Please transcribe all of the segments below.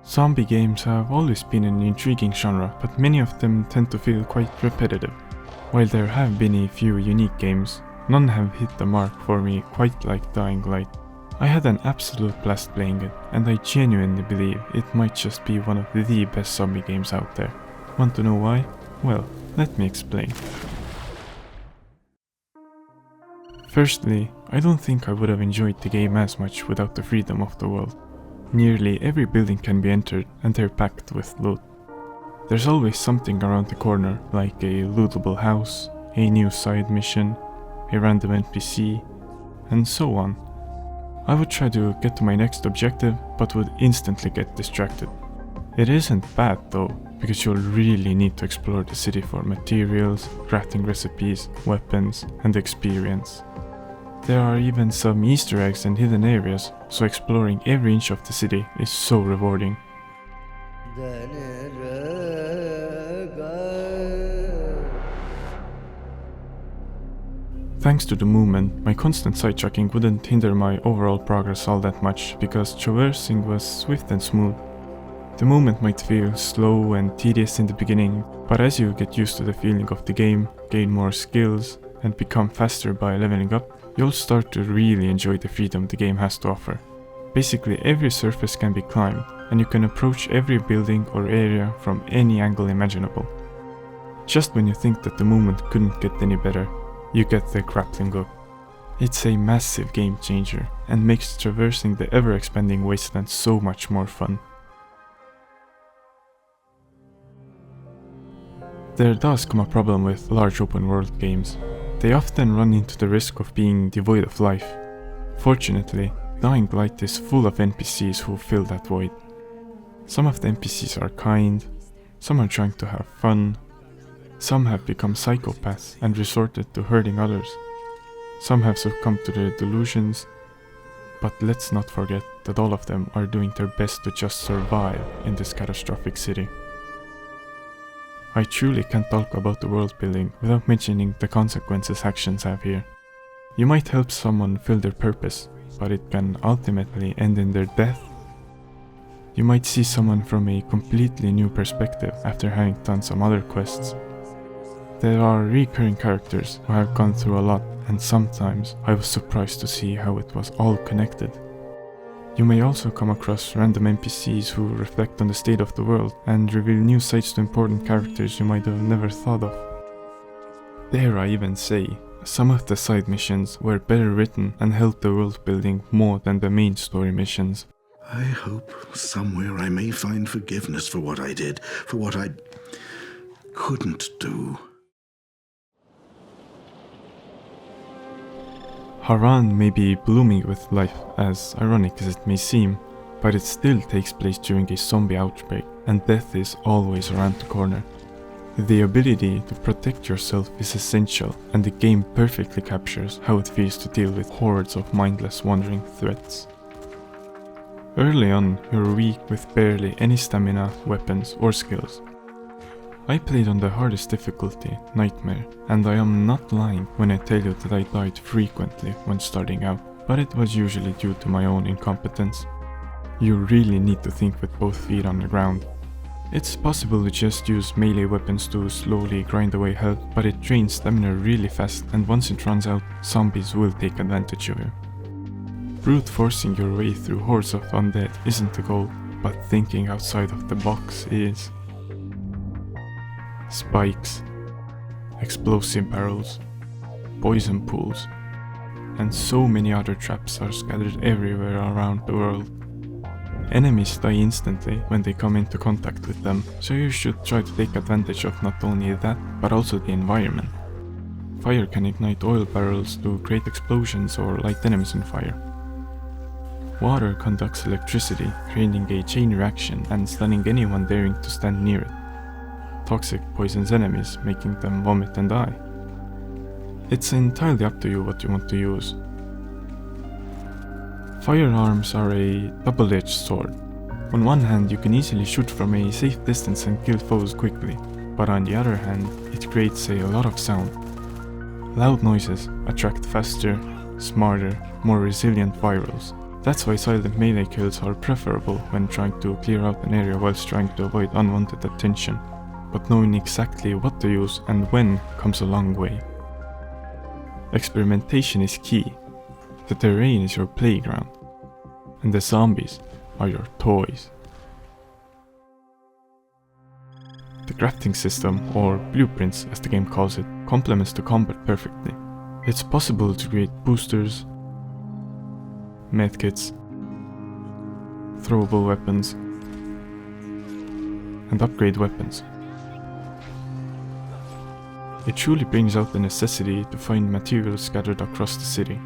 Zombie games have always been an intriguing genre, but many of them tend to feel quite repetitive. While there have been a few unique games, none have hit the mark for me quite like Dying Light. I had an absolute blast playing it, and I genuinely believe it might just be one of the best zombie games out there. Want to know why? Well, let me explain. Firstly, I don't think I would have enjoyed the game as much without the freedom of the world. Nearly every building can be entered, and they're packed with loot. There's always something around the corner, like a lootable house, a new side mission, a random NPC, and so on. I would try to get to my next objective, but would instantly get distracted. It isn't bad though, because you'll really need to explore the city for materials, crafting recipes, weapons, and experience. There are even some Easter eggs and hidden areas, so exploring every inch of the city is so rewarding. Thanks to the movement, my constant sidetracking wouldn't hinder my overall progress all that much, because traversing was swift and smooth. The movement might feel slow and tedious in the beginning, but as you get used to the feeling of the game, gain more skills, and become faster by leveling up, you'll start to really enjoy the freedom the game has to offer. Basically every surface can be climbed, and you can approach every building or area from any angle imaginable. Just when you think that the movement couldn't get any better, you get the grappling hook. It's a massive game changer, and makes traversing the ever-expanding wasteland so much more fun. There does come a problem with large open world games. They often run into the risk of being devoid of life. Fortunately, Dying Light is full of NPCs who fill that void. Some of the NPCs are kind, some are trying to have fun, some have become psychopaths and resorted to hurting others. Some have succumbed to their delusions, but let's not forget that all of them are doing their best to just survive in this catastrophic city. I truly can't talk about the world building without mentioning the consequences actions have here. You might help someone fill their purpose, but it can ultimately end in their death. You might see someone from a completely new perspective after having done some other quests. There are recurring characters who have gone through a lot, and sometimes I was surprised to see how it was all connected. You may also come across random NPCs who reflect on the state of the world and reveal new sides to important characters you might have never thought of. Dare I even say, some of the side missions were better written and helped the world building more than the main story missions. I hope somewhere I may find forgiveness for what I did, for what I couldn't do. Harran may be blooming with life, as ironic as it may seem, but it still takes place during a zombie outbreak, and death is always around the corner. The ability to protect yourself is essential, and the game perfectly captures how it feels to deal with hordes of mindless wandering threats. Early on, you're weak with barely any stamina, weapons, or skills. I played on the hardest difficulty, Nightmare, and I am not lying when I tell you that I died frequently when starting out, but it was usually due to my own incompetence. You really need to think with both feet on the ground. It's possible to just use melee weapons to slowly grind away health, but it drains stamina really fast, and once it runs out, zombies will take advantage of you. Brute forcing your way through hordes of undead isn't the goal, but thinking outside of the box is. Spikes, explosive barrels, poison pools, and so many other traps are scattered everywhere around the world. Enemies die instantly when they come into contact with them, so you should try to take advantage of not only that, but also the environment. Fire can ignite oil barrels to create explosions or light enemies on fire. Water conducts electricity, creating a chain reaction and stunning anyone daring to stand near it. Toxic poisons enemies, making them vomit and die. It's entirely up to you what you want to use. Firearms are a double-edged sword. On one hand, you can easily shoot from a safe distance and kill foes quickly, but on the other hand, it creates a lot of sound. Loud noises attract faster, smarter, more resilient virals, That's why silent melee kills are preferable when trying to clear out an area whilst trying to avoid unwanted attention, but knowing exactly what to use and when comes a long way. Experimentation is key. The terrain is your playground, and the zombies are your toys. The crafting system, or blueprints as the game calls it, complements the combat perfectly. It's possible to create boosters, medkits, throwable weapons, and upgrade weapons. It truly brings out the necessity to find materials scattered across the city,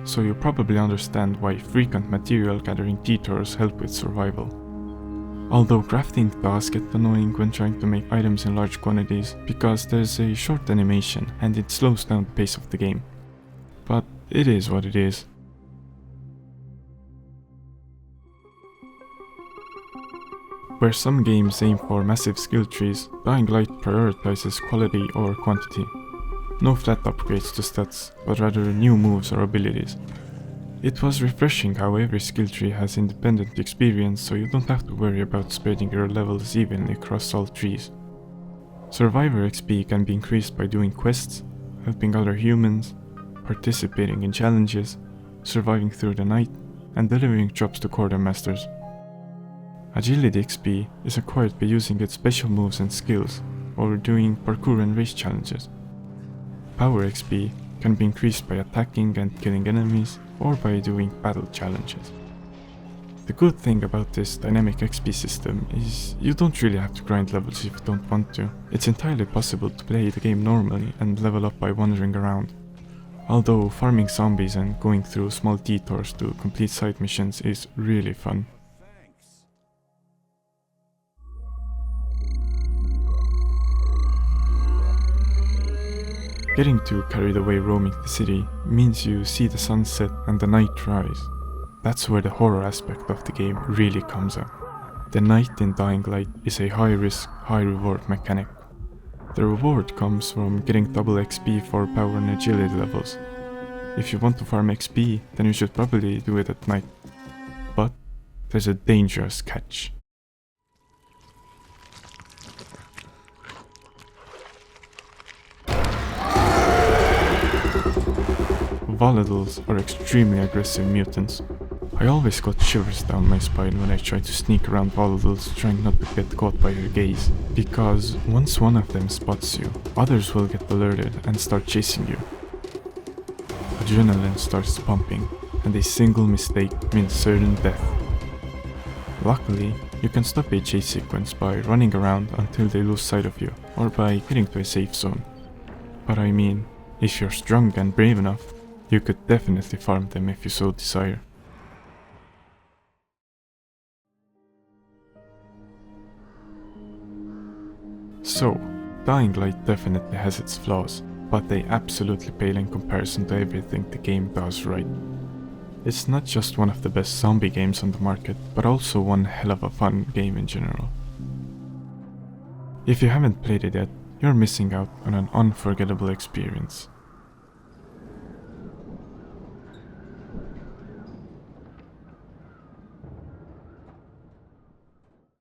so you probably understand why frequent material gathering detours help with survival. Although crafting does get annoying when trying to make items in large quantities because there's a short animation and it slows down the pace of the game. But it is what it is. Where some games aim for massive skill trees, Dying Light prioritizes quality over quantity. No flat upgrades to stats, but rather new moves or abilities. It was refreshing how every skill tree has independent experience, so you don't have to worry about spreading your levels evenly across all trees. Survivor XP can be increased by doing quests, helping other humans, participating in challenges, surviving through the night, and delivering jobs to quartermasters. Agility XP is acquired by using its special moves and skills, or doing parkour and race challenges. Power XP can be increased by attacking and killing enemies, or by doing battle challenges. The good thing about this dynamic XP system is you don't really have to grind levels if you don't want to. It's entirely possible to play the game normally and level up by wandering around. Although farming zombies and going through small detours to complete side missions is really fun. Getting too carried away roaming the city means you see the sunset and the night rise. That's where the horror aspect of the game really comes out. The night in Dying Light is a high risk, high reward mechanic. The reward comes from getting double XP for power and agility levels. If you want to farm XP, then you should probably do it at night. But there's a dangerous catch. Volatiles are extremely aggressive mutants. I always got shivers down my spine when I tried to sneak around volatiles trying not to get caught by their gaze, because once one of them spots you, others will get alerted and start chasing you. Adrenaline starts pumping, and a single mistake means certain death. Luckily, you can stop a chase sequence by running around until they lose sight of you, or by getting to a safe zone. But I mean, if you're strong and brave enough, you could definitely farm them if you so desire. So, Dying Light definitely has its flaws, but they absolutely pale in comparison to everything the game does right. It's not just one of the best zombie games on the market, but also one hell of a fun game in general. If you haven't played it yet, you're missing out on an unforgettable experience.